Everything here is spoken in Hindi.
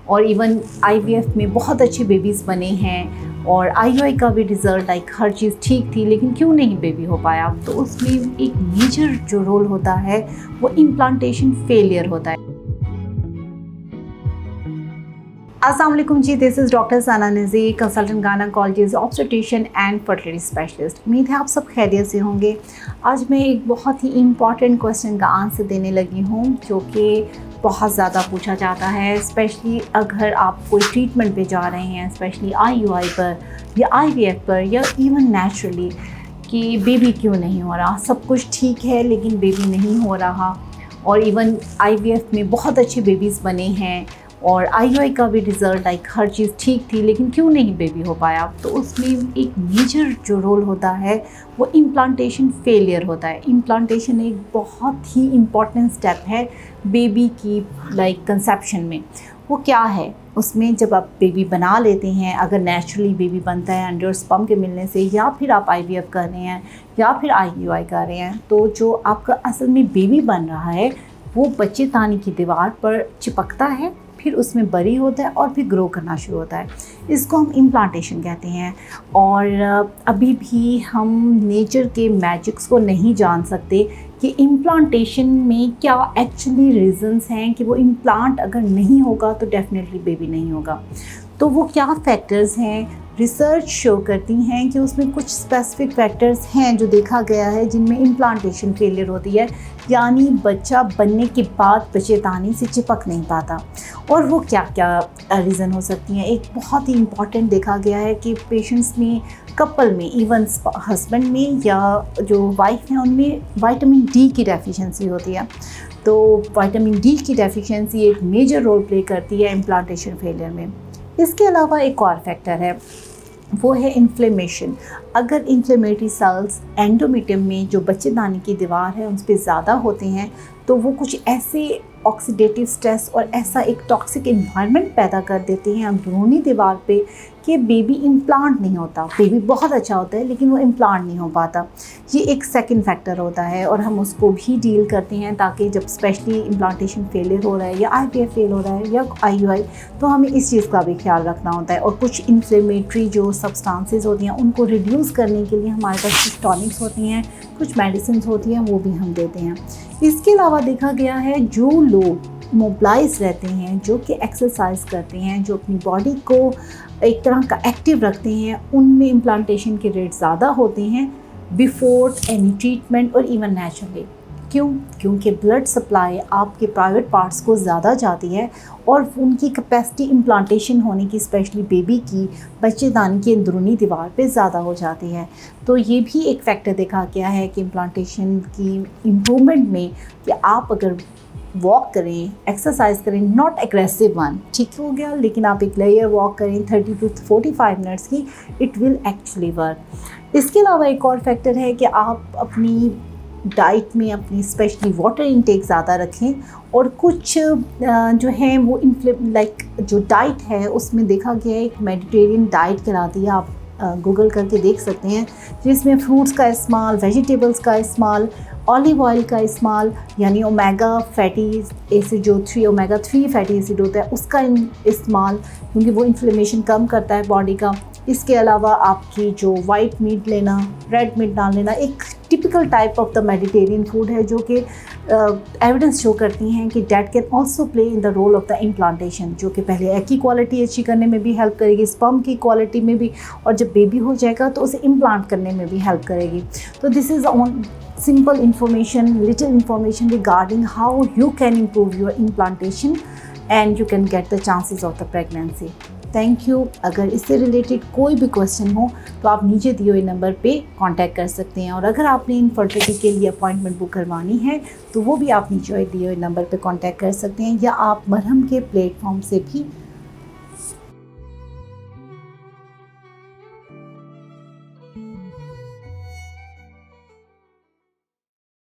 और इवन आईवीएफ में बहुत अच्छे बेबीज़ बने हैं और आईयूआई का भी रिज़ल्ट लाइक हर चीज़ ठीक थी, लेकिन क्यों नहीं बेबी हो पाया। तो उसमें एक मेजर जो रोल होता है वो इम्प्लांटेशन फेलियर होता है। अस्सलाम वालेकुम जी, this is doctor Sana Nazir, consultant gynaecologist, obstetrician and fertility specialist. उम्मीद है आप सब खैरियत से होंगे। आज मैं एक बहुत ही इम्पॉर्टेंट क्वेश्चन का आंसर देने लगी हूँ जो कि बहुत ज़्यादा पूछा जाता है, स्पेशली अगर आप कोई ट्रीटमेंट पे जा रहे हैं, स्पेशली आईयूआई पर या आईवीएफ पर या इवन नेचुरली, कि बेबी क्यों नहीं हो रहा। सब कुछ ठीक है लेकिन बेबी नहीं हो रहा। और इवन आईवीएफ में बहुत अच्छे बेबीज़ बने हैं और आईयूआई का भी रिज़ल्ट लाइक हर चीज़ ठीक थी, लेकिन क्यों नहीं बेबी हो पाया। तो उसमें एक मेजर जो रोल होता है वो इम्प्लांटेशन फेलियर होता है। इम्प्लांटेशन एक बहुत ही इम्पॉर्टेंट स्टेप है बेबी की लाइक कंसेप्शन में। वो क्या है, उसमें जब आप बेबी बना लेते हैं, अगर नेचुरली बेबी बनता है अंडर स्पर्म के मिलने से, या फिर आप आईवीएफ कर रहे हैं या फिर आईयूआई कर रहे हैं, तो जो आपका असल में बेबी बन रहा है वो बच्चेदानी की दीवार पर चिपकता है, फिर उसमें बरी होता है और फिर ग्रो करना शुरू होता है। इसको हम इम्प्लांटेशन कहते हैं। और अभी भी हम नेचर के मैजिक्स को नहीं जान सकते कि इम्प्लांटेशन में क्या एक्चुअली रीज़न्स हैं कि वो इम्प्लांट अगर नहीं होगा तो डेफिनेटली बेबी नहीं होगा। तो वो क्या फैक्टर्स हैं, रिसर्च शो करती हैं कि उसमें कुछ स्पेसिफिक फैक्टर्स हैं जो देखा गया है जिनमें इम्प्लांटेशन फेलियर होती है, यानी बच्चा बनने के बाद बच्चेदानी से चिपक नहीं पाता। और वो क्या क्या रीज़न हो सकती हैं। एक बहुत ही इम्पॉर्टेंट देखा गया है कि पेशेंट्स में, कपल में, इवन हस्बैंड में या जो वाइफ हैं उनमें विटामिन डी की डेफिशिएंसी होती है। तो विटामिन डी की डेफिशिएंसी एक मेजर रोल प्ले करती है इम्प्लांटेशन फेलियर में। इसके अलावा एक और फैक्टर है, वो है इन्फ्लेमेशन। अगर इन्फ्लेमेटरी सेल्स एंडोमेट्रियम में जो बच्चेदानी की दीवार है उस पर ज़्यादा होते हैं तो वो कुछ ऐसे ऑक्सीडेटिव स्ट्रेस और ऐसा एक टॉक्सिक एनवायरनमेंट पैदा कर देते हैं अंदरूनी दीवार पे कि बेबी इम्प्लांट नहीं होता। बेबी बहुत अच्छा होता है लेकिन वो इम्प्लांट नहीं हो पाता। ये एक सेकंड फैक्टर होता है और हम उसको भी डील करते हैं, ताकि जब स्पेशली इम्प्लांटेशन फेलियर हो रहा है या आईवीएफ फेल हो रहा है या आईयूआई, तो हमें इस चीज़ का भी ख्याल रखना होता है। और कुछ इन्फ्लेमेटरी जो सब्सटेंसेस होती हैं उनको रिड्यूस करने के लिए हमारे पास कुछ टॉनिक्स होती हैं, कुछ मेडिसिन होती हैं, वो भी हम देते हैं। इसके अलावा देखा गया है जो लोग मोबिलाइज रहते हैं, जो कि एक्सरसाइज करते हैं, जो अपनी बॉडी को एक तरह का एक्टिव रखते हैं, उनमें इम्प्लांटेशन के रेट ज़्यादा होते हैं बिफोर एनी ट्रीटमेंट और इवन नेचुरली। क्यों? क्योंकि ब्लड सप्लाई आपके प्राइवेट पार्ट्स को ज़्यादा जाती है और उनकी कैपेसिटी इम्प्लांटेशन होने की, स्पेशली बेबी की बच्चेदानी की अंदरूनी दीवार पे ज़्यादा हो जाती है। तो ये भी एक फैक्टर देखा गया है कि इम्प्लांटेशन की इम्प्रूवमेंट में, कि आप अगर वॉक करें, एक्सरसाइज करें, नॉट एग्रेसिव वन, ठीक हो गया, लेकिन आप एक लेयर वॉक करें 30 to 45 मिनट्स की, इट विल एक्चुअली वर्क। इसके अलावा एक और फैक्टर है कि आप अपनी डाइट में अपनी स्पेशली वाटर इनटेक ज़्यादा रखें। और कुछ जो है वो जो डाइट है उसमें देखा गया है, एक मेडिटेरियन डाइट कराती है, आप गूगल करके देख सकते हैं, जिसमें फ्रूट्स का इस्तेमाल, वेजिटेबल्स का इस्तेमाल, ऑलिव ऑयल का इस्तेमाल, यानी ओमेगा फैटी एसिड, जो ओमेगा 3 फैटी एसिड होता है उसका इस्तेमाल, क्योंकि वो इन्फ्लेमेशन कम करता है बॉडी का। इसके अलावा आपकी जो वाइट मीट लेना, रेड मीट ना लेना, एक typical type of the Mediterranean food है जो कि एविडेंस शो करती हैं कि that can also play in the role of the implantation, जो कि पहले एग की क्वालिटी अच्छी करने में भी हेल्प करेगी, स्पर्म की क्वालिटी में भी, और जब बेबी हो जाएगा तो उसे इम्प्लांट करने में भी हेल्प करेगी। तो this is on simple information, little information regarding how you can improve your implantation and you can get the chances of the pregnancy. Thank you. अगर इससे रिलेटेड कोई भी क्वेश्चन हो तो आप नीचे दिए हुए नंबर पे कांटेक्ट कर सकते हैं। और अगर आपने इनफर्टिलिटी के लिए अपॉइंटमेंट बुक करवानी है तो वो भी आप नीचे दिए हुए नंबर पे कांटेक्ट कर सकते हैं, या आप मरहम के प्लेटफॉर्म से भी